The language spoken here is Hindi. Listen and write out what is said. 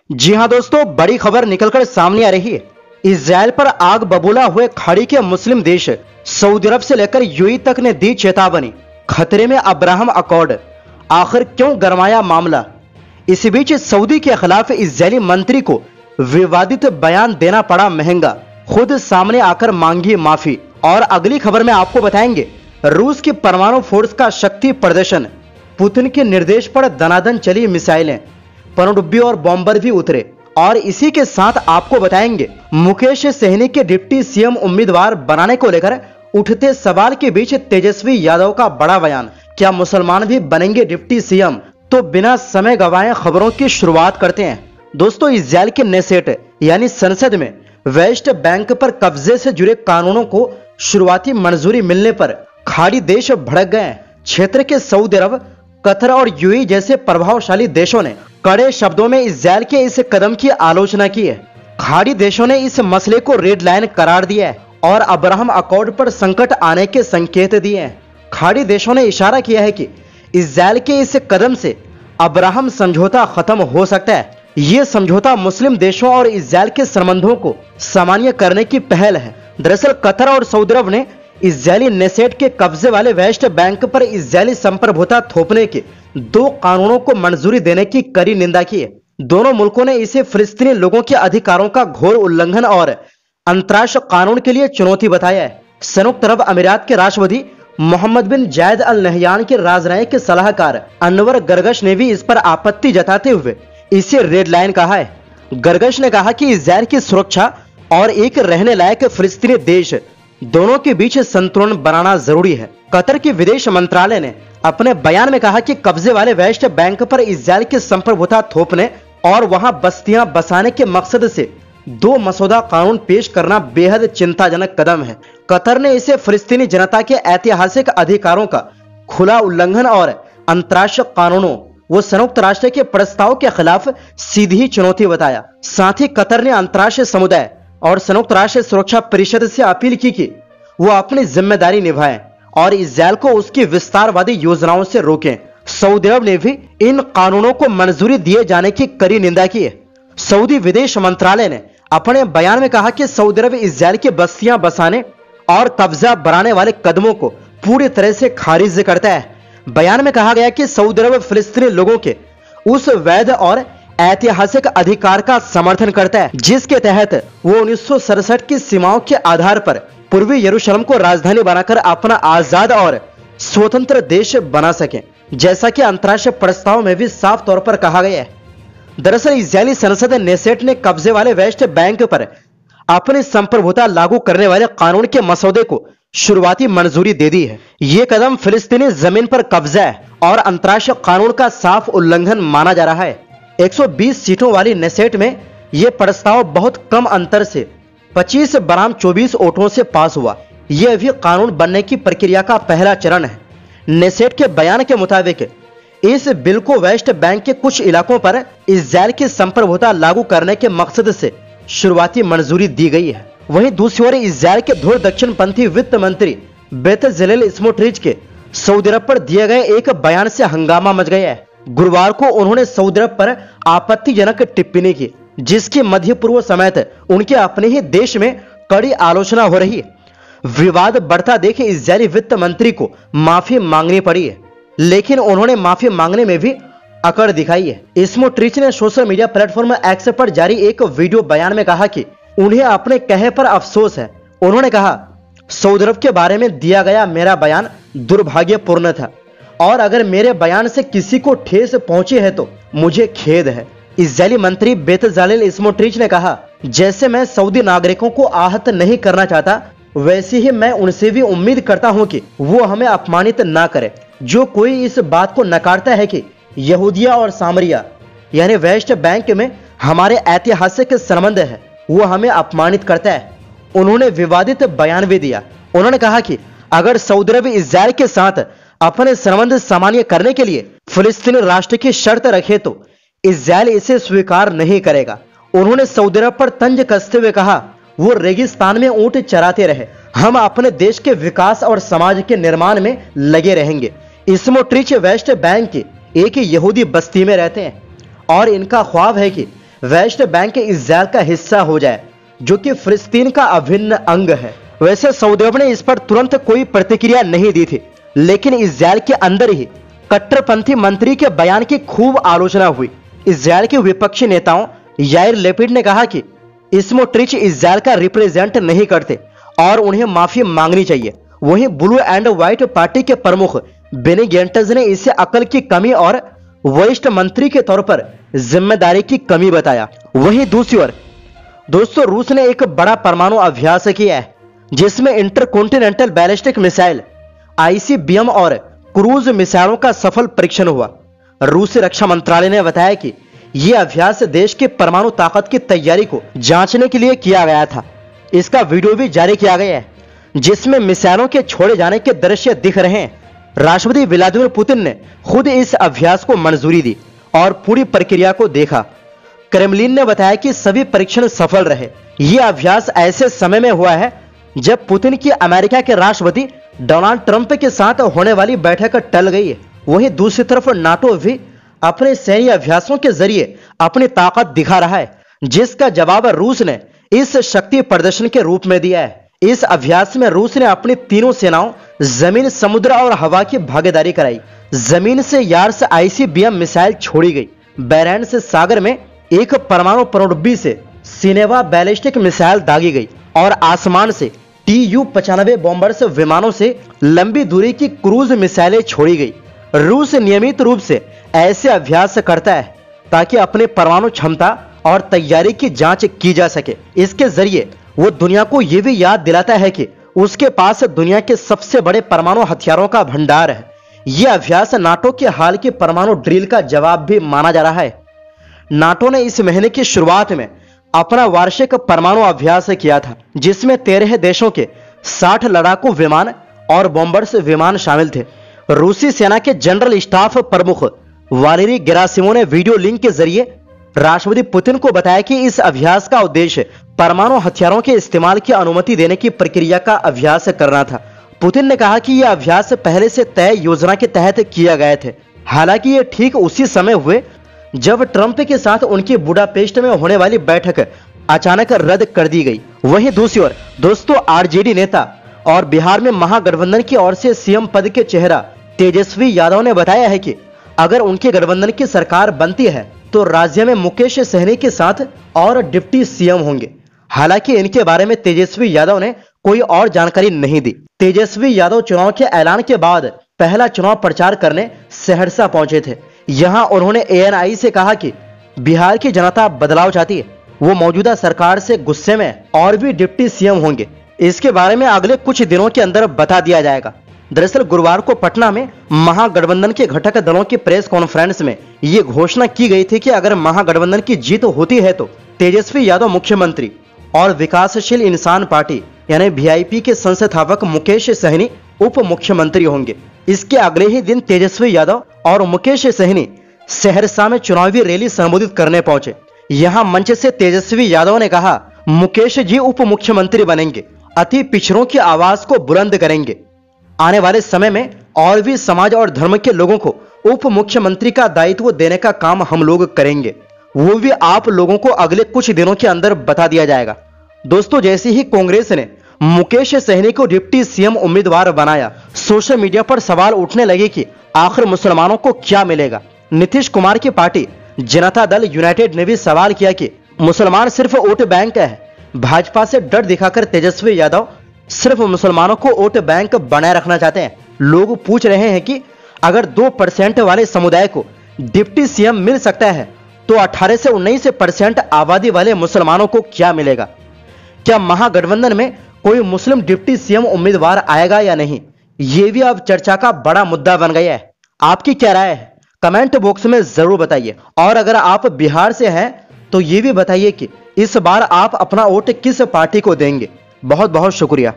जी हां दोस्तों, बड़ी खबर निकलकर सामने आ रही है। इजराइल पर आग बबूला हुए खाड़ी के मुस्लिम देश सऊदी अरब से लेकर यूएई तक ने दी चेतावनी। खतरे में अब्राहम अकॉर्ड, आखिर क्यों गरमाया मामला। इसी बीच सऊदी के खिलाफ इजरायली मंत्री को विवादित बयान देना पड़ा महंगा। खुद सामने आकर मांगी माफी। और अगली खबर में आपको बताएंगे रूस की परमाणु फोर्स का शक्ति प्रदर्शन, पुतिन के निर्देश पर दनादन चली मिसाइलें, पनडुब्बी और बॉम्बर भी उतरे। और इसी के साथ आपको बताएंगे मुकेश सहनी के डिप्टी सीएम उम्मीदवार बनाने को लेकर उठते सवाल के बीच तेजस्वी यादव का बड़ा बयान। क्या मुसलमान भी बनेंगे डिप्टी सीएम? तो बिना समय गवाए खबरों की शुरुआत करते हैं। दोस्तों, इजराइल के नेसेट यानी संसद में वेस्ट बैंक पर कब्जे से जुड़े कानूनों को शुरुआती मंजूरी मिलने पर खाड़ी देश भड़क गए हैं। क्षेत्र के सऊदी अरब, कतर और यूएई जैसे प्रभावशाली देशों ने कड़े शब्दों में इजराइल के इस कदम की आलोचना की है। खाड़ी देशों ने इस मसले को रेड लाइन करार दिया है और अब्राहम अकॉर्ड पर संकट आने के संकेत दिए हैं। खाड़ी देशों ने इशारा किया है कि इजराइल के इस कदम से अब्राहम समझौता खत्म हो सकता है। यह समझौता मुस्लिम देशों और इजराइल के संबंधों को सामान्य करने की पहल है। दरअसल कतर और सऊदी अरब ने इजरायली नेसेट के कब्जे वाले वेस्ट बैंक पर इजरायली संप्रभुता थोपने के 2 कानूनों को मंजूरी देने की कड़ी निंदा की है। दोनों मुल्कों ने इसे फिलिस्तीनी लोगों के अधिकारों का घोर उल्लंघन और अंतर्राष्ट्रीय कानून के लिए चुनौती बताया है। संयुक्त अरब अमीरात के राष्ट्रपति मोहम्मद बिन जायद अल नहयान के राजनयिक सलाहकार अनवर गर्गश ने भी इस पर आपत्ति जताते हुए इसे रेड लाइन कहा है। गर्गश ने कहा कि इजराइल की सुरक्षा और एक रहने लायक फिलिस्तीनी देश दोनों के बीच संतुलन बनाना जरूरी है। कतर के विदेश मंत्रालय ने अपने बयान में कहा कि कब्जे वाले वेस्ट बैंक पर इजराइल की संप्रभुता थोपने और वहां बस्तियां बसाने के मकसद से 2 मसौदा कानून पेश करना बेहद चिंताजनक कदम है। कतर ने इसे फिलिस्तीनी जनता के ऐतिहासिक अधिकारों का खुला उल्लंघन और अंतर्राष्ट्रीय कानूनों व संयुक्त राष्ट्र के प्रस्ताव के खिलाफ सीधी चुनौती बताया। साथ ही कतर ने अंतर्राष्ट्रीय समुदाय और संयुक्त राष्ट्र सुरक्षा परिषद से अपील की कि वो अपनी जिम्मेदारी निभाएं और इजराइल को उसकी विस्तारवादी योजनाओं से रोकें। सऊदी अरब ने भी इन कानूनों को मंजूरी दिए जाने की कड़ी निंदा की है। सऊदी विदेश मंत्रालय ने अपने बयान में कहा कि सऊदी अरब इजराइल की बस्तियां बसाने और कब्जा बनाने वाले कदमों को पूरी तरह से खारिज करता है। बयान में कहा गया कि सऊदी अरब फिलिस्तीनी लोगों के उस वैध और ऐतिहासिक अधिकार का समर्थन करता है जिसके तहत वो 1967 की सीमाओं के आधार पर पूर्वी यरूशलेम को राजधानी बनाकर अपना आजाद और स्वतंत्र देश बना सके, जैसा कि अंतर्राष्ट्रीय प्रस्ताव में भी साफ तौर पर कहा गया है। दरअसल इजरायली संसद नेसेट ने कब्जे वाले वेस्ट बैंक पर अपनी संप्रभुता लागू करने वाले कानून के मसौदे को शुरुआती मंजूरी दे दी है। ये कदम फिलिस्तीनी जमीन पर कब्जा है और अंतर्राष्ट्रीय कानून का साफ उल्लंघन माना जा रहा है। 120 सीटों वाली नेसेट में यह प्रस्ताव बहुत कम अंतर से 25 बनाम 24 वोटों से पास हुआ। यह अभी कानून बनने की प्रक्रिया का पहला चरण है। नेसेट के बयान के मुताबिक इस बिल को वेस्ट बैंक के कुछ इलाकों पर इजराइल की संप्रभुता लागू करने के मकसद से शुरुआती मंजूरी दी गई है। वहीं दूसरी ओर इजराइल के धुर दक्षिणपंथी वित्त मंत्री बेतजलेल स्मोट्रिच के सऊदी अरब पर दिए गए एक बयान से हंगामा मच गया है। गुरुवार को उन्होंने सऊदी अरब पर आपत्तिजनक टिप्पणी की जिसकी मध्य पूर्व समेत उनके अपने ही देश में कड़ी आलोचना हो रही है। विवाद बढ़ता देख इजरायली वित्त मंत्री को माफी मांगनी पड़ी है, लेकिन उन्होंने माफी मांगने में भी अकड़ दिखाई है। स्मोट्रिच ने सोशल मीडिया प्लेटफॉर्म एक्स पर जारी एक वीडियो बयान में कहा कि उन्हें अपने कहे पर अफसोस है। उन्होंने कहा, सऊदी अरब के बारे में दिया गया मेरा बयान दुर्भाग्यपूर्ण था और अगर मेरे बयान से किसी को ठेस पहुंची है तो मुझे खेद है। इजरायली मंत्री बेतजालेल स्मोट्रिच ने कहा, जैसे मैं सऊदी नागरिकों को आहत नहीं करना चाहता वैसे ही मैं उनसे भी उम्मीद करता हूं कि वो हमें अपमानित ना करे। जो कोई इस बात को नकारता है कि यहूदिया और सामरिया यानी वेस्ट बैंक में हमारे ऐतिहासिक संबंध है, वो हमें अपमानित करता है। उन्होंने विवादित बयान भी दिया। उन्होंने कहा कि अगर सऊदी अरब इजराइल के साथ अपने संबंध सामान्य करने के लिए फिलिस्तीनी राष्ट्र की शर्त रखे तो इजराइल इसे स्वीकार नहीं करेगा। उन्होंने सऊदी अरब पर तंज कसते हुए कहा, वो रेगिस्तान में ऊंट चराते रहे, हम अपने देश के विकास और समाज के निर्माण में लगे रहेंगे। स्मोट्रिच वेस्ट बैंक की एक यहूदी बस्ती में रहते हैं और इनका ख्वाब है कि वेस्ट बैंक इजराइल का हिस्सा हो जाए, जो कि फिलिस्तीन का अभिन्न अंग है। वैसे सऊदी अरब ने इस पर तुरंत कोई प्रतिक्रिया नहीं दी थी, लेकिन इजराइल के अंदर ही कट्टरपंथी मंत्री के बयान की खूब आलोचना हुई। इजराइल के विपक्षी नेताओं याइर लेपिड ने कहा कि स्मोट्रिच इजराइल का रिप्रेजेंट नहीं करते और उन्हें माफी मांगनी चाहिए। वहीं ब्लू एंड व्हाइट पार्टी के प्रमुख बेनी गैंट्स ने इसे अकल की कमी और वरिष्ठ मंत्री के तौर पर जिम्मेदारी की कमी बताया। वहीं दूसरी ओर दोस्तों, रूस ने एक बड़ा परमाणु अभ्यास किया है, जिसमें इंटरकॉन्टिनेंटल बैलिस्टिक मिसाइल ICBM और क्रूज मिसाइलों का सफल परीक्षण हुआ। रूसी रक्षा मंत्रालय ने बताया कि यह अभ्यास देश की परमाणु ताकत की तैयारी को जांचने के लिए किया गया था। इसका वीडियो भी जारी किया गया है, जिसमें मिसाइलों के छोड़े जाने के दृश्य दिख रहे हैं। राष्ट्रपति व्लादिमीर पुतिन ने खुद इस अभ्यास को मंजूरी दी और पूरी प्रक्रिया को देखा। क्रेमलिन ने बताया कि सभी परीक्षण सफल रहे। यह अभ्यास ऐसे समय में हुआ है जब पुतिन की अमेरिका के राष्ट्रपति डोनाल्ड ट्रंप के साथ होने वाली बैठक टल गई है। वहीं दूसरी तरफ नाटो भी अपने सैन्य अभ्यासों के जरिए अपनी ताकत दिखा रहा है, जिसका जवाब रूस ने इस शक्ति प्रदर्शन के रूप में दिया है। इस अभ्यास में रूस ने अपनी तीनों सेनाओं जमीन, समुद्र और हवा की भागीदारी कराई। जमीन से यार्स ICBM मिसाइल छोड़ी गई। बैरेंट्स सागर में एक परमाणु पनडुब्बी से सिनेवा बैलिस्टिक मिसाइल दागी गई और आसमान से Tu-95 बॉम्बर्स विमानों से लंबी दूरी की क्रूज मिसाइलें छोड़ी गई। रूस नियमित रूप से ऐसे अभ्यास करता है ताकि अपने परमाणु क्षमता और तैयारी की जांच की जा सके। इसके जरिए वो दुनिया को यह भी याद दिलाता है कि उसके पास दुनिया के सबसे बड़े परमाणु हथियारों का भंडार है। यह अभ्यास नाटो के हाल की परमाणु ड्रिल का जवाब भी माना जा रहा है। नाटो ने इस महीने की शुरुआत में अपना वार्षिक परमाणु अभ्यास किया था, जिसमें 13 देशों के 60 लड़ाकू विमान और बॉम्बर्स विमान शामिल थे। रूसी सेना के जनरल स्टाफ प्रमुख वालेरी गेरासिमो ने वीडियो लिंक के जरिए राष्ट्रपति पुतिन को बताया कि इस अभ्यास का उद्देश्य परमाणु हथियारों के इस्तेमाल की अनुमति देने की प्रक्रिया का अभ्यास करना था। पुतिन ने कहा कि यह अभ्यास पहले से तय योजना के तहत किए गए थे। हालांकि ये ठीक उसी समय हुए जब ट्रंप के साथ उनकी बुडापेस्ट में होने वाली बैठक अचानक रद्द कर दी गई। वहीं दूसरी ओर दोस्तों, RJD नेता और बिहार में महागठबंधन की ओर से CM पद के चेहरा तेजस्वी यादव ने बताया है कि अगर उनके गठबंधन की सरकार बनती है तो राज्य में मुकेश सहनी के साथ और डिप्टी CM होंगे। हालांकि इनके बारे में तेजस्वी यादव ने कोई और जानकारी नहीं दी। तेजस्वी यादव चुनाव के ऐलान के बाद पहला चुनाव प्रचार करने सहरसा पहुंचे थे। यहां उन्होंने ANI से कहा कि बिहार की जनता बदलाव चाहती है, वो मौजूदा सरकार से गुस्से में और भी डिप्टी CM होंगे। इसके बारे में अगले कुछ दिनों के अंदर बता दिया जाएगा। दरअसल गुरुवार को पटना में महागठबंधन के घटक दलों की प्रेस कॉन्फ्रेंस में ये घोषणा की गई थी कि अगर महागठबंधन की जीत होती है तो तेजस्वी यादव मुख्यमंत्री और विकासशील इंसान पार्टी यानी VIP के संस्थापक मुकेश सहनी उप मुख्यमंत्री होंगे। इसके अगले ही दिन तेजस्वी यादव और मुकेश सहनी सहरसा में चुनावी रैली संबोधित करने पहुंचे। यहां मंच से तेजस्वी यादव ने कहा, मुकेश जी उप मुख्यमंत्री बनेंगे, अति पिछड़ों की आवाज को बुलंद करेंगे। आने वाले समय में और भी समाज और धर्म के लोगों को उप मुख्यमंत्री का दायित्व देने का काम हम लोग करेंगे, वो भी आप लोगों को अगले कुछ दिनों के अंदर बता दिया जाएगा। दोस्तों, जैसे ही कांग्रेस ने मुकेश सहनी को डिप्टी CM उम्मीदवार बनाया, सोशल मीडिया पर सवाल उठने लगे कि आखिर मुसलमानों को क्या मिलेगा। नीतीश कुमार की पार्टी जनता दल यूनाइटेड ने भी सवाल किया कि मुसलमान सिर्फ वोट बैंक है। भाजपा से डर दिखाकर तेजस्वी यादव सिर्फ मुसलमानों को वोट बैंक बनाए रखना चाहते हैं। लोग पूछ रहे हैं कि अगर 2% वाले समुदाय को डिप्टी CM मिल सकता है तो 18 से 19% आबादी वाले मुसलमानों को क्या मिलेगा। क्या महागठबंधन में कोई मुस्लिम डिप्टी CM उम्मीदवार आएगा या नहीं, ये भी अब चर्चा का बड़ा मुद्दा बन गया है। आपकी क्या राय है, कमेंट बॉक्स में जरूर बताइए। और अगर आप बिहार से हैं तो ये भी बताइए कि इस बार आप अपना वोट किस पार्टी को देंगे। बहुत बहुत शुक्रिया।